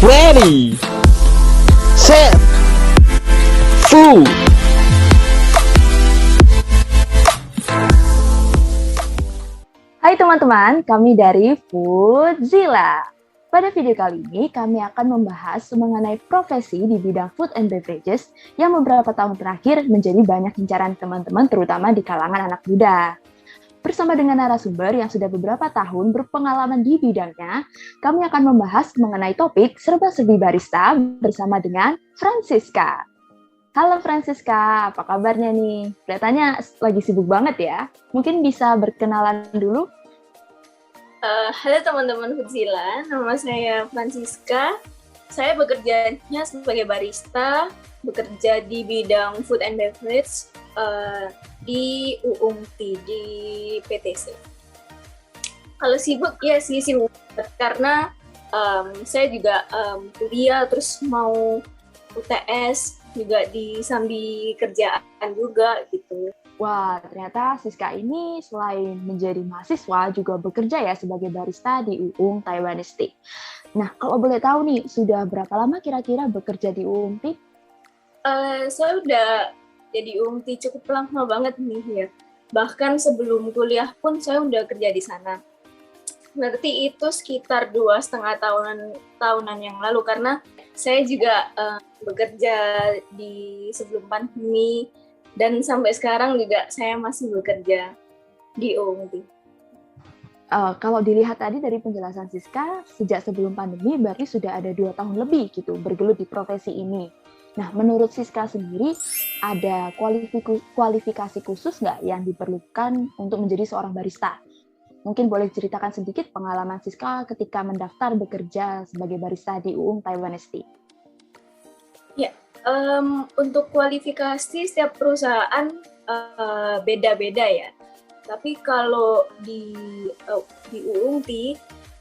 Ready, set, food. Hai teman-teman, kami dari Foodzilla. Pada video kali ini, kami akan membahas mengenai profesi di bidang food and beverages yang beberapa tahun terakhir menjadi banyak incaran teman-teman, terutama di kalangan anak muda. Bersama dengan narasumber yang sudah beberapa tahun berpengalaman di bidangnya, kami akan membahas mengenai topik serba-serbi barista bersama dengan Francisca. Halo Francisca, apa kabarnya nih? Kelihatannya lagi sibuk banget ya. Mungkin bisa berkenalan dulu? Halo teman-teman Foodzilla, nama saya Francisca. Saya bekerjanya sebagai barista, bekerja di bidang food and beverage di UUMTI, di PTC. Kalau sibuk, ya sih sibuk, karena saya juga kuliah, terus mau UTS, juga disambi kerjaan juga gitu. Wah, ternyata Siska ini selain menjadi mahasiswa juga bekerja ya sebagai barista di UUM Taiwanese. Nah, kalau boleh tahu nih, sudah berapa lama kira-kira bekerja di UUM TI? Saya udah jadi UUM TI cukup lama banget nih ya. Bahkan sebelum kuliah pun saya udah kerja di sana. Berarti itu sekitar 2,5 tahunan yang lalu, karena saya juga bekerja di sebelum pandemi. Dan sampai sekarang juga saya masih bekerja di UUMTI. Kalau dilihat tadi dari penjelasan Siska, sejak sebelum pandemi berarti sudah ada 2 tahun lebih gitu bergelut di profesi ini. Nah, menurut Siska sendiri, ada kualifikasi khusus nggak yang diperlukan untuk menjadi seorang barista? Mungkin boleh ceritakan sedikit pengalaman Siska ketika mendaftar bekerja sebagai barista di UUM Taiwanese. Ya, untuk kualifikasi setiap perusahaan beda-beda ya. Tapi kalau di UUMTI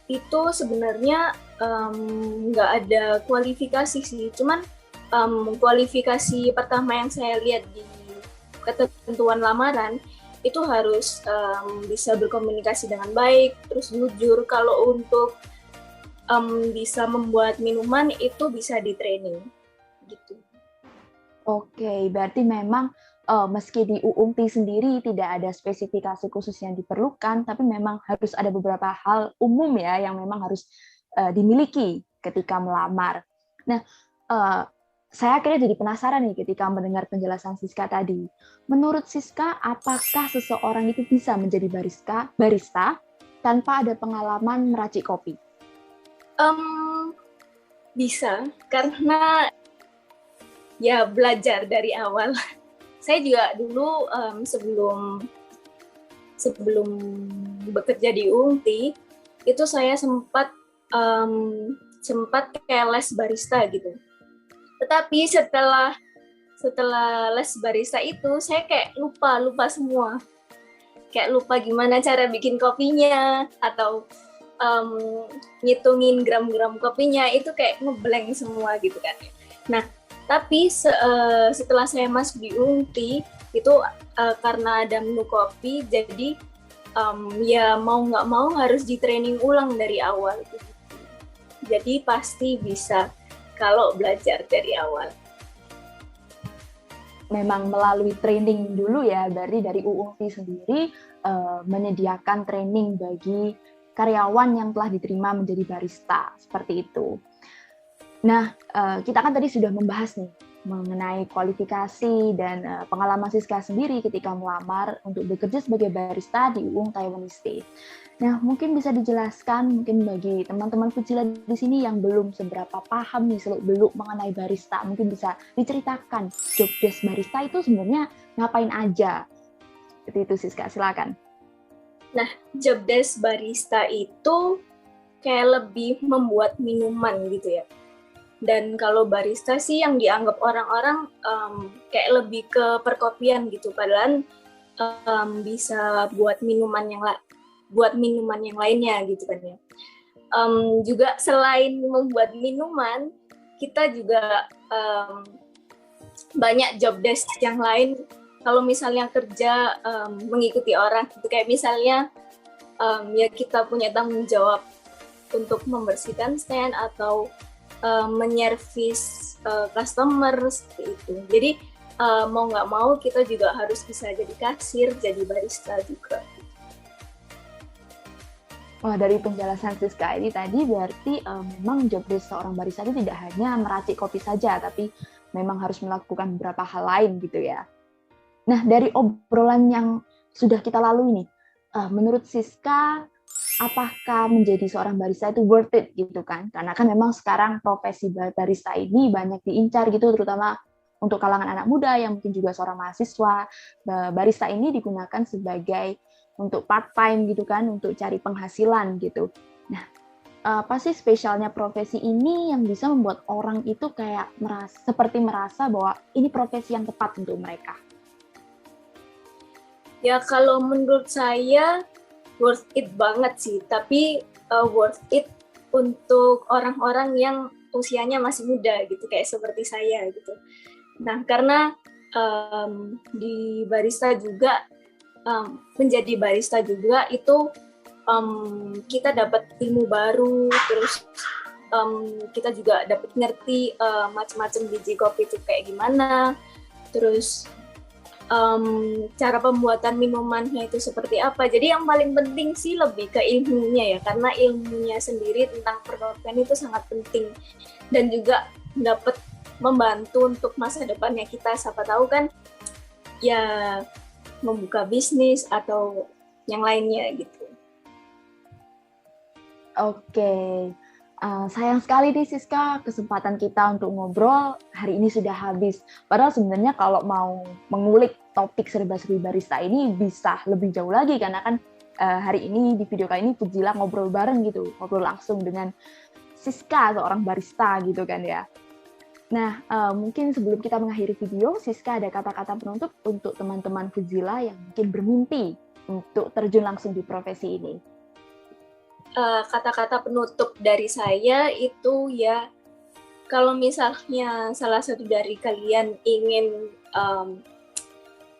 itu sebenarnya nggak ada kualifikasi sih. Cuman kualifikasi pertama yang saya lihat di ketentuan lamaran itu harus bisa berkomunikasi dengan baik, terus jujur. Kalau untuk bisa membuat minuman itu bisa di training gitu. Oke, berarti memang meski di UUMTI sendiri tidak ada spesifikasi khusus yang diperlukan, tapi memang harus ada beberapa hal umum ya yang memang harus dimiliki ketika melamar. Nah, saya akhirnya jadi penasaran nih ketika mendengar penjelasan Siska tadi. Menurut Siska, apakah seseorang itu bisa menjadi barista tanpa ada pengalaman meracik kopi? Bisa, karena ya belajar dari awal. Saya juga dulu sebelum bekerja di UUMTI itu saya sempat kayak les barista gitu. Tetapi setelah les barista itu saya kayak lupa semua. Kayak lupa gimana cara bikin kopinya, atau ngitungin gram-gram kopinya, itu kayak ngeblank semua gitu kan. Nah, tapi setelah saya masuk di UUMTI itu karena ada menu kopi, jadi ya mau nggak mau harus di training ulang dari awal gitu. Jadi pasti bisa kalau belajar dari awal. Memang melalui training dulu ya, berarti dari UUMTI sendiri menyediakan training bagi karyawan yang telah diterima menjadi barista, seperti itu. Nah, kita kan tadi sudah membahas nih mengenai kualifikasi dan pengalaman Siska sendiri ketika melamar untuk bekerja sebagai barista di UUM Taiwanese. Nah, mungkin bisa dijelaskan mungkin bagi teman-teman Foodzilla di sini yang belum seberapa paham nih seluk-beluk mengenai barista, mungkin bisa diceritakan job desk barista itu sebenarnya ngapain aja. Seperti itu Siska, silakan. Nah, job desk barista itu kayak lebih membuat minuman gitu ya. Dan kalau barista sih yang dianggap orang-orang kayak lebih ke perkopian gitu, padahal bisa buat minuman yang lainnya gitu kan ya. Juga selain membuat minuman, kita juga banyak job desk yang lain. Kalau misalnya kerja mengikuti orang, gitu kayak misalnya ya kita punya tanggung jawab untuk membersihkan stand atau menyervis customer seperti itu. Jadi mau nggak mau kita juga harus bisa jadi kasir, jadi barista juga. Wah, dari penjelasan Siska ini tadi berarti memang job desk seorang barista itu tidak hanya meracik kopi saja, tapi memang harus melakukan beberapa hal lain gitu ya. Nah, dari obrolan yang sudah kita lalui nih, menurut Siska, apakah menjadi seorang barista itu worth it gitu kan? Karena kan memang sekarang profesi barista ini banyak diincar gitu, terutama untuk kalangan anak muda yang mungkin juga seorang mahasiswa. Barista ini digunakan sebagai untuk part time gitu kan, untuk cari penghasilan gitu. Nah, apa sih spesialnya profesi ini yang bisa membuat orang itu kayak merasa bahwa ini profesi yang tepat untuk mereka? Ya kalau menurut saya worth it banget sih, tapi worth it untuk orang-orang yang usianya masih muda gitu, kayak seperti saya gitu. Nah, karena di barista juga menjadi barista juga itu kita dapat ilmu baru, terus kita juga dapat ngerti macam-macam biji kopi itu kayak gimana, terus cara pembuatan minumannya itu seperti apa. Jadi yang paling penting sih lebih ke ilmunya ya, karena ilmunya sendiri tentang perkopian itu sangat penting dan juga dapat membantu untuk masa depannya kita. Siapa tahu kan ya membuka bisnis atau yang lainnya gitu. Oke, sayang sekali nih Siska, kesempatan kita untuk ngobrol hari ini sudah habis. Padahal sebenarnya kalau mau mengulik topik serba-serbi barista ini bisa lebih jauh lagi, karena kan hari ini di video kali ini Fudzila ngobrol bareng gitu, ngobrol langsung dengan Siska, seorang barista gitu kan ya. Nah, mungkin sebelum kita mengakhiri video, Siska ada kata-kata penutup untuk teman-teman Fudzila yang mungkin bermimpi untuk terjun langsung di profesi ini. Kata-kata penutup dari saya itu ya, kalau misalnya salah satu dari kalian ingin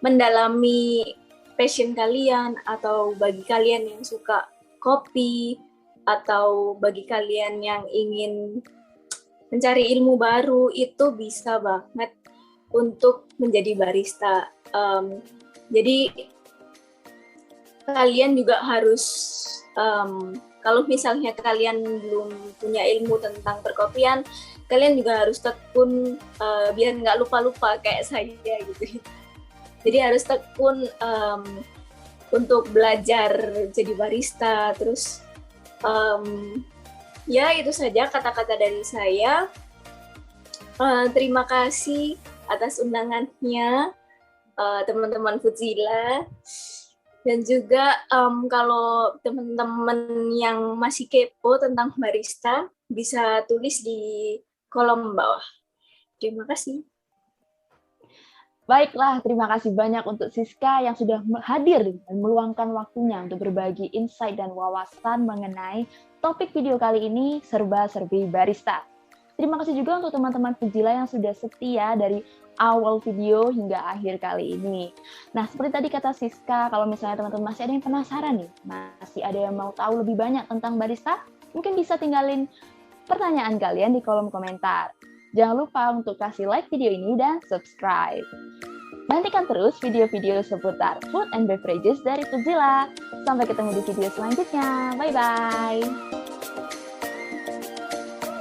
mendalami passion kalian, atau bagi kalian yang suka kopi, atau bagi kalian yang ingin mencari ilmu baru, itu bisa banget untuk menjadi barista. Jadi kalian juga harus, kalau misalnya kalian belum punya ilmu tentang perkopian, kalian juga harus tekun biar nggak lupa-lupa kayak saya gitu. Jadi harus tekun untuk belajar jadi barista. Terus ya itu saja kata-kata dari saya. Terima kasih atas undangannya teman-teman Fudzila. Dan juga kalau teman-teman yang masih kepo tentang barista, bisa tulis di kolom bawah. Terima kasih. Baiklah, terima kasih banyak untuk Siska yang sudah hadir dan meluangkan waktunya untuk berbagi insight dan wawasan mengenai topik video kali ini, serba-serbi barista. Terima kasih juga untuk teman-teman Fudzila yang sudah setia dari awal video hingga akhir kali ini. Nah, seperti tadi kata Siska, kalau misalnya teman-teman masih ada yang penasaran nih, masih ada yang mau tahu lebih banyak tentang barista, mungkin bisa tinggalin pertanyaan kalian di kolom komentar. Jangan lupa untuk kasih like video ini dan subscribe. Nantikan terus video-video seputar food and beverages dari Fudzila. Sampai ketemu di video selanjutnya. Bye-bye.